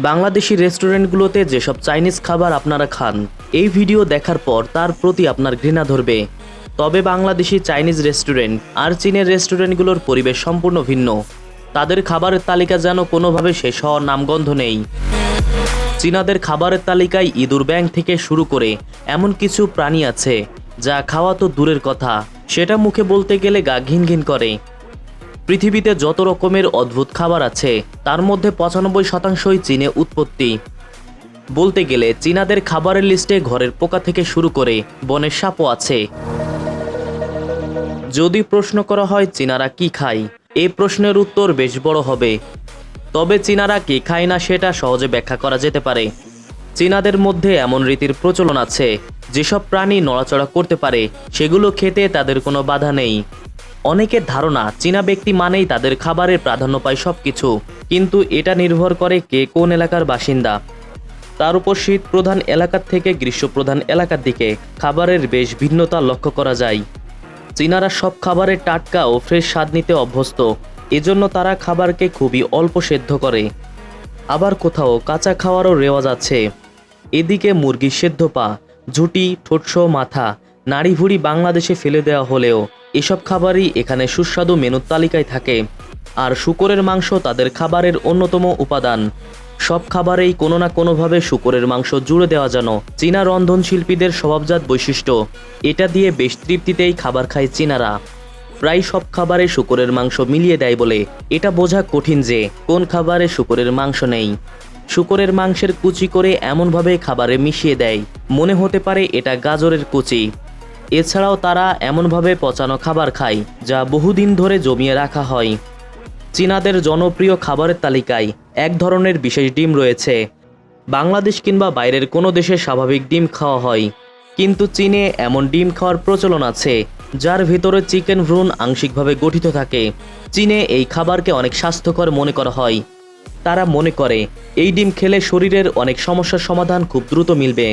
বাংলাদেশি রেস্টুরেন্টগুলোতে যেসব চাইনিজ খাবার আপনারা খান, এই ভিডিও দেখার পর তার প্রতি আপনার ঘৃণা ধরবে। তবে বাংলাদেশি চাইনিজ রেস্টুরেন্ট আর চীনের রেস্টুরেন্টগুলোর পরিবেশ সম্পূর্ণ ভিন্ন। তাদের খাবারের তালিকা যেন কোনোভাবে শেষ হওয়ার নামগন্ধ নেই। চীনাদের খাবারের তালিকায় ইঁদুর, ব্যাঙ থেকে শুরু করে এমন কিছু প্রাণী আছে যা খাওয়া তো দূরের কথা, সেটা মুখে বলতে গেলে গা ঘিন ঘিন করে। পৃথিবীতে যত রকমের অদ্ভুত খাবার আছে তার মধ্যে 95%ই চীনে উৎপত্তি। বলতে গেলে চীনাদের খাবারের লিস্টে ঘরের পোকা থেকে শুরু করে বনের সাপও আছে। যদি প্রশ্ন করা হয় চীনারা কি খায়, এই প্রশ্নের উত্তর বেশ বড় হবে। তবে চীনারা কি খায় না সেটা সহজে ব্যাখ্যা করা যেতে পারে। চীনাদের মধ্যে এমন রীতির প্রচলন আছে, যেসব প্রাণী নড়াচড়া করতে পারে সেগুলো খেতে তাদের কোনো বাধা নেই। অনেকের ধারণা চীনা ব্যক্তি মানেই তাদের খাবারের প্রাধান্য পায় সবকিছু, কিন্তু এটা নির্ভর করে কে কোন এলাকার বাসিন্দা। তার উপর শীত প্রধান এলাকার থেকে গ্রীষ্মপ্রধান এলাকার দিকে খাবারের বেশ ভিন্নতা লক্ষ্য করা যায়। চীনারা সব খাবারের টাটকা ও ফ্রেশ স্বাদ নিতে অভ্যস্ত, এজন্য তারা খাবারকে খুবই অল্প সেদ্ধ করে। আবার কোথাও কাঁচা খাওয়ারও রেওয়াজ আছে। এদিকে মুরগি সেদ্ধ পা, ঝুটি, ঠোঁটসহ মাথা, নাড়ি ভুড়ি বাংলাদেশে ফেলে দেওয়া হলেও এসব খাবারই এখানে সুস্বাদু মেনুর তালিকায় থাকে। আর শূকরের মাংস তাদের খাবারের অন্যতম উপাদান। সব খাবারেই কোনো না কোনোভাবে শূকরের মাংস জুড়ে দেওয়া যেন চীনা রন্ধনশিল্পীদের স্বভাবজাত বৈশিষ্ট্য। এটা দিয়ে বেশ তৃপ্তিতেই খাবার খায় চীনারা। প্রায় সব খাবারে শূকরের মাংস মিলিয়ে দেয় বলে এটা বোঝা কঠিন যে কোন খাবারে শূকরের মাংস নেই। শূকরের মাংসের কুচি করে এমনভাবে খাবারে মিশিয়ে দেয় মনে হতে পারে এটা গাজরের কুচি। এছাড়াও তারা এমনভাবে পচানো খাবার খায় যা বহুদিন ধরে জমিয়ে রাখা হয়। চীনাদের জনপ্রিয় খাবারের তালিকায় এক ধরনের বিশেষ ডিম রয়েছে। বাংলাদেশ কিংবা বাইরের কোনো দেশে স্বাভাবিক ডিম খাওয়া হয়, কিন্তু চীনে এমন ডিম খাওয়ার প্রচলন আছে যার ভিতরে চিকেন ভ্রূণ আংশিকভাবে গঠিত থাকে। চীনে এই খাবারকে অনেক স্বাস্থ্যকর মনে করা হয়। তারা মনে করে এই ডিম খেলে শরীরের অনেক সমস্যার সমাধান খুব দ্রুত মিলবে।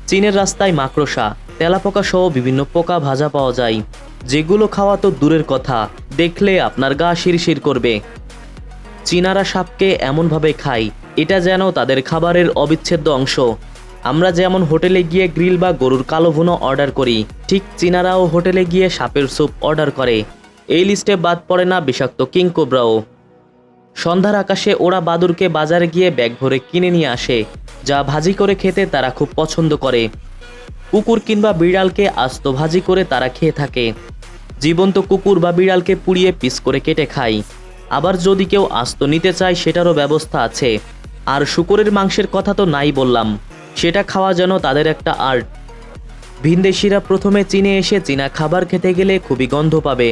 চীনের রাস্তায় মাকড়সা, তেলাপোকা সহ বিভিন্ন পোকা ভাজা পাওয়া যায়, যেগুলো খাওয়া তো দূরের কথা, দেখলে আপনার গা শিরশির করবে। চীনারা সাপকে এমনভাবে খায় এটা যেন তাদের খাবারের অবিচ্ছেদ্য অংশ। আমরা যেমন হোটেলে গিয়ে গ্রিল বা গরুর কালো ভুনো অর্ডার করি, ঠিক চীনারাও হোটেলে গিয়ে সাপের স্যুপ অর্ডার করে। এই লিস্টে বাদ পড়ে না বিষাক্ত কিংকোব্রাও। সন্ধ্যার আকাশে ওরা বাদুরকে বাজারে গিয়ে ব্যাগ ভরে কিনে নিয়ে আসে, যা ভাজি করে খেতে তারা খুব পছন্দ করে। কুকুর কিংবা বিড়ালকে আস্ত ভাজি করে তারা খেয়ে থাকে। জীবন্ত কুকুর বা বিড়ালকে পুড়িয়ে পিস করে কেটে খায়। আবার যদি কেউ আস্ত নিতে চায় সেটারও ব্যবস্থা আছে। আর শূকরের মাংসের কথা তো নাই বললাম, সেটা খাওয়া যেন তাদের একটা আর্ট। ভিনদেশিরা প্রথমে চীনে এসে চীনা খাবার খেতে গেলে খুবই গন্ধ পাবে।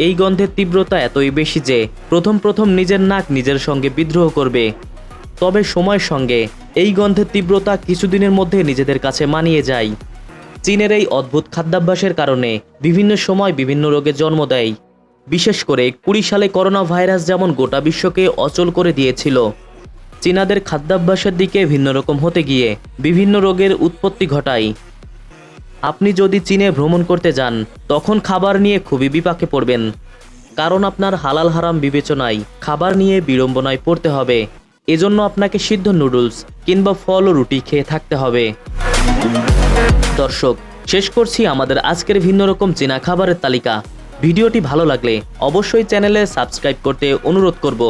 এই গন্ধের তীব্রতা এতই বেশি যে প্রথম নিজের নাক নিজের সঙ্গে বিদ্রোহ করবে। তবে সময়ের সঙ্গে এই গন্ধের তীব্রতা কিছুদিনের মধ্যে নিজেদের কাছে মানিয়ে যায়। চীনের এই অদ্ভুত খাদ্যাভ্যাসের কারণে বিভিন্ন সময় বিভিন্ন রোগে জন্ম দেয়। বিশেষ করে 20 সালে করোনা ভাইরাস যেমন গোটা বিশ্বকে অচল করে দিয়েছিল। চীনাদের খাদ্যাভ্যাসের দিকে ভিন্ন রকম হতে গিয়ে বিভিন্ন রোগের উৎপত্তি ঘটায়। আপনি যদি চীনে ভ্রমণ করতে যান তখন খাবার নিয়ে খুবই বিপাকে পড়বেন, কারণ আপনার হালাল হারাম বিবেচনায় খাবার নিয়ে বিড়ম্বনায় পড়তে হবে। এজন্য আপনাকে সিদ্ধ নুডলস কিংবা ফল ও রুটি খেয়ে থাকতে হবে। দর্শক, শেষ করছি আমাদের আজকের ভিন্ন রকম চীনা খাবারের তালিকা। ভিডিওটি ভালো লাগলে অবশ্যই চ্যানেলে সাবস্ক্রাইব করতে অনুরোধ করব।